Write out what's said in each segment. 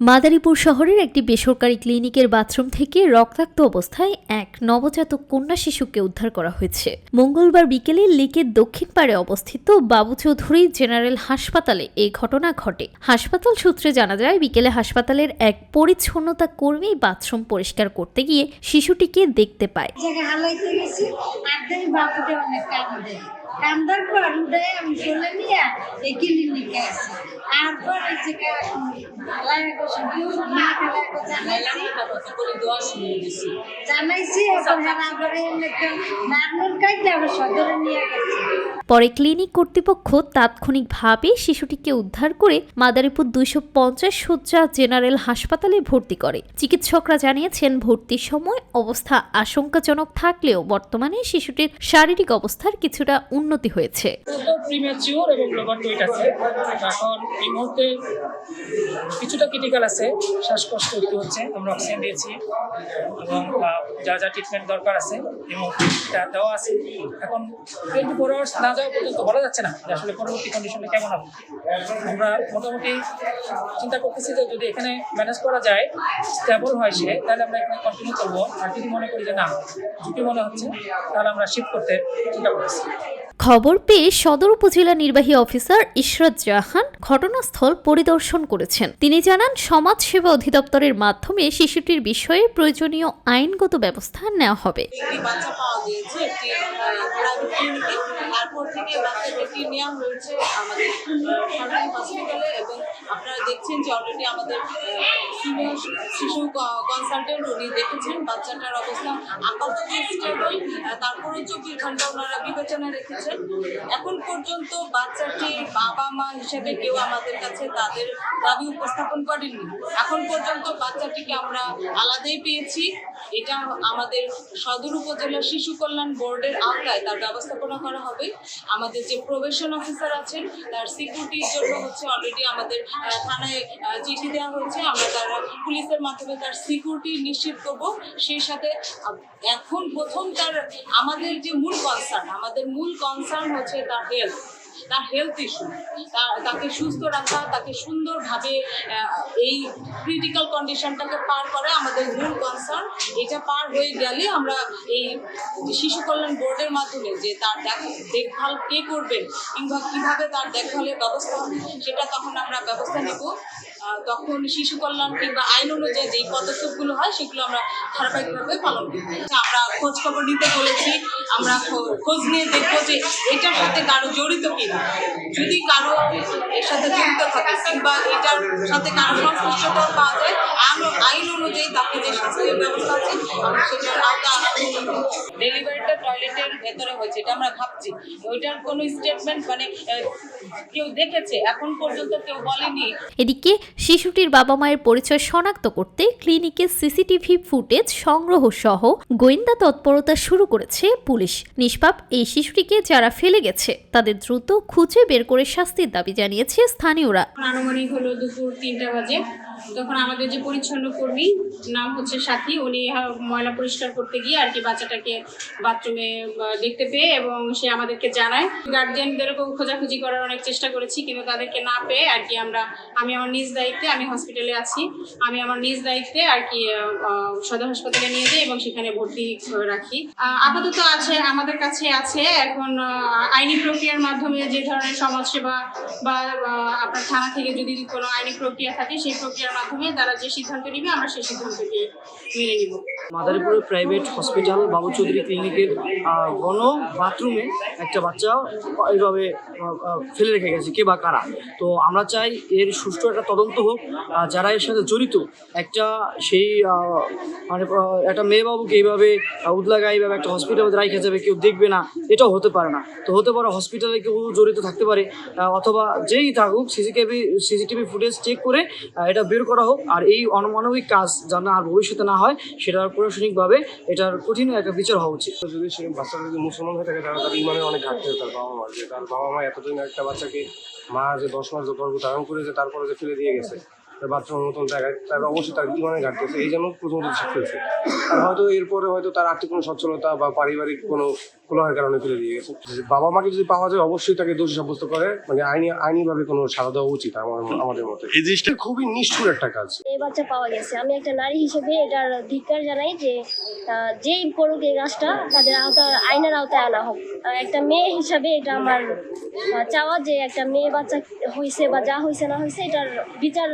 মাদারীপুর শহরের একটি বেসরকারি ক্লিনিকের বাথরুম থেকে রক্তাক্ত অবস্থায় এক নবজাতক কন্যা শিশুকে উদ্ধার করা হয়েছে। মঙ্গলবার বিকেলে লেকের দক্ষিণ পাড়ে অবস্থিত বাবু চৌধুরী জেনারেল হাসপাতালে এই ঘটনা ঘটে। হাসপাতাল সূত্রে জানা যায়, বিকেলে হাসপাতালের এক পরিচ্ছন্নতা কর্মী বাথরুম পরিষ্কার করতে গিয়ে শিশুটিকে দেখতে পায়। কান্দার পর উদয় আমি চলে নিয়ে এই ক্লিনিকে আসি। তারপর জানাইছি পরে ক্লিনিক কর্তৃপক্ষ তাৎক্ষণিকভাবে শিশুটিকে উদ্ধার করে মাদারীপুর 250 শয্যা জেনারেল হাসপাতালে ভর্তি করে। চিকিৎসকরা জানিয়েছেন, ভর্তির সময় অবস্থা আশঙ্কাজনক থাকলেও বর্তমানে শিশুটির শারীরিক অবস্থার কিছুটা উন্নতি হয়েছে। প্রিম্যাচিওর এবং লোবার ওয়েট আছে। এখন এই মুহূর্তে কিছুটা ক্রিটিক্যাল আছে, শ্বাসকষ্ট একটু হচ্ছে, আমরা অক্সিজেন দিয়েছি এবং যা যা ট্রিটমেন্ট দরকার আছে এই মুহূর্তে দেওয়া আছে। এখন 24 আওয়ার্স না যাওয়া পর্যন্ত বলা যাচ্ছে না যে আসলে পরবর্তী কন্ডিশনে কেমন হবে। আমরা মোটামুটি চিন্তা করতেছি যে যদি এখানে ম্যানেজ করা যায়, স্টেবল হয় সে, তাহলে আমরা এখানে কন্টিনিউ করবো। আর যদি মনে করি যে না, ঝুঁকি মনে হচ্ছে, তাহলে আমরা শিফট করতে চিন্তা করতেছি। খবর পেয়ে সদর উপজেলা নির্বাহী অফিসার ইশরাত জাহান ঘটনাস্থল পরিদর্শন করেছেন। তিনি জানান, সমাজ সেবা অধিদপ্তরের মাধ্যমে শিশুটির বিষয়ে প্রয়োজনীয় আইনগত ব্যবস্থা নেওয়া হবে। একটি বাচ্চা পাওয়া গিয়েছে একটি প্রাইভেট ক্লিনিকে। তারপর থেকে বাচ্চাটাকে নেওয়া হয়েছে আমাদের সরকারি হসপিটালে এবং আপনারা দেখছেন যে অলরেডি আমাদের সিনিয়র শিশু কনসালটেন্ট উনি দেখেছেন বাচ্চাটার অবস্থা আপাতত স্টেবল। তারপরে 24 ঘন্টা ওনারা বিবেচনা রেখেছেন। এখন পর্যন্ত বাচ্চাটির বাবা মা হিসেবে কেউ আমাদের কাছে তাদের দাবি উপস্থাপন করেনি। এখন পর্যন্ত বাচ্চাটিকে আমরা আলাদাই পেয়েছি। এটা আমাদের সদর উপজেলা শিশু কল্যাণ বোর্ডের আওতায় তার ব্যবস্থাপনা করা হবে। আমাদের যে প্রবেশন অফিসার আছেন তার সিকিউরিটির জন্য অলরেডি আমাদের থানায় চিঠি দেওয়া হয়েছে। আমরা তার পুলিশের মাধ্যমে তার সিকিউরিটি নিশ্চিত করব। সেই সাথে এখন প্রথম আমাদের যে মূল কনসার্ন হচ্ছে তার হেলথ ইস্যু, তাকে সুস্থ রাখা, তাকে সুন্দরভাবে এই ক্রিটিক্যাল কন্ডিশনটাকে পার করে আমাদের মূল কনসার্ন। এটা পার হয়ে গেলে আমরা এই শিশু কল্যাণ বোর্ডের মাধ্যমে যে তার দেখভাল কে করবেন কিংবা কীভাবে তার দেখভালের ব্যবস্থা হবে সেটা তখন আমরা ব্যবস্থা নেব। তখন শিশু কল্যাণ কিংবা আইন অনুযায়ী যেই পদক্ষেপগুলো হয় সেগুলো আমরা ধারাবাহিকভাবে পালন করব। আমরা খোঁজ খবর নিতে বলেছি, আমরা খোঁজ নিয়ে দেখবো যে এটার সাথে কারো জড়িত কিনা। যদি কারো এর সাথে জড়িত থাকে কিংবা এটার সাথে কারো সংশ্লিষ্টতা পাওয়া যায়, আইন অনুযায়ী তাকে যে শাস্তির ব্যবস্থা আছে আমরা সেটার আওতা ডেলিভারিটা টয়লেটের ভেতরে হয়েছে এটা আমরা ভাবছি। ওইটার কোনো স্টেটমেন্ট কেউ দেখেছে এখন পর্যন্ত কেউ বলেনি। এদিকে শিশুটির বাবা মায়ের পরিচয় শনাক্ত করতে ক্লিনিকে সিসিটিভি ফুটেজ সংগ্রহ সহ গোয়েন্দা তৎপরতা শুরু করেছে পুলিশ। নিষ্পাপ এই শিশুটিকে যারা ফেলে গেছে তাদের দ্রুত খুঁজে বের করে শাস্তির দাবি জানিয়েছে স্থানীয়রা। আনুমানিক হলো দুপুর 3টা বাজে, তখন আমাদের যে পরিচ্ছন্ন কর্মী নাম হচ্ছে সাথী, উনি ময়লা পরিষ্কার করতে গিয়ে আর কি বাচ্চাটাকে বাথরুমে দেখতে পেয়ে এবং সে আমাদেরকে জানায়। গার্জিয়ানদেরকেও খোঁজাখুঁজি করার অনেক চেষ্টা করেছি, কিন্তু তাদেরকে না পেয়ে আর কি আমি আমার নিজ দায়িত্বে, আমি হসপিটালে আছি, আমি আমার নিজ দায়িত্বে আর কি সদর হাসপাতালে নিয়ে যাই এবং সেখানে ভর্তি রাখি। আপাতত আছে আমাদের কাছে আছে। এখন আইনি প্রক্রিয়ার মাধ্যমে যে ধরনের সমাজসেবা বা আপনার থানা থেকে যদি কোনো আইনি প্রক্রিয়া থাকে সেই প্রক্রিয়ার মাধ্যমে তারা যে সিদ্ধান্ত নেবে আমরা সেই সিদ্ধান্তকে মেনে নিব। মাদারীপুরের প্রাইভেট হসপিটাল বাবু চৌধুরী ক্লিনিকের গণ বাথরুমে একটা বাচ্চা এইভাবে ফেলে রেখে গেছে, কে বা কারা। তো আমরা চাই এর সুষ্ঠু একটা তদন্ত হোক। যারা এর সাথে জড়িত, একটা মেয়ে বাবুকে এইভাবে উদলাগায় এইভাবে একটা হসপিটালে রাখা যাবে, কেউ দেখবে না, এটাও হতে পারে না। তো হতে পারে হসপিটালে কেউ জড়িত থাকতে পারে, অথবা যেই থাকুক সিসিটিভি ফুটেজ চেক করে এটা বের করা হোক। আর এই অমানবিক কাজ যেন আর ভবিষ্যতে না হয়, সেটার প্রশাসনিকভাবে এটার কঠিন একটা বিচার হওয়া উচিত। যদি সে বাচ্চাটা যদি মুসলমান হয়ে থাকে তাহলে তার ইমানের অনেক ঘাটতি তার বাবা মা, যে তার বাবা মা এতদিন একটা বাচ্চাকে মা যে 10 মাস গর্ভ ধারণ করেছে তারপরে যে ফেলে দিয়ে গেছে, তার বাথরুমের মতন জায়গায়, তার অবশ্যই তার ইমানে ঘাটতি আছে, এই জন্য প্রথমত ফেলছে। আর হয়তো এরপরে হয়তো তার আর্থিক কোনো সচ্ছলতা বা পারিবারিক কোনো কলহের কারণে ফেলে দিয়ে গেছে। বাবা মাকে যদি পাওয়া যায় অবশ্যই তাকে দোষী সাব্যস্ত করে, মানে আইনিভাবে কোনো সাজা দেওয়া উচিত আমাদের মতে। এই জিনিসটা খুবই নিষ্ঠুর একটা কাজ। এই বাচ্চা পাওয়া গেছে, আমি একটা নারী হিসেবে এটার ধিক্কার জানাই যে যেই করুক এই কাজটা তাদের আইনের আওতায় আনা হোক। একটা মেয়ে হিসাবে এটা আমার চাওয়া যে একটা মেয়ে বাচ্চা হয়েছে বা যা হয়েছে না হয়েছে এটার বিচার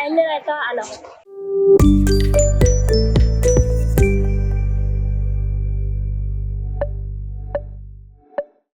আইনের আওতায় আনা হোক।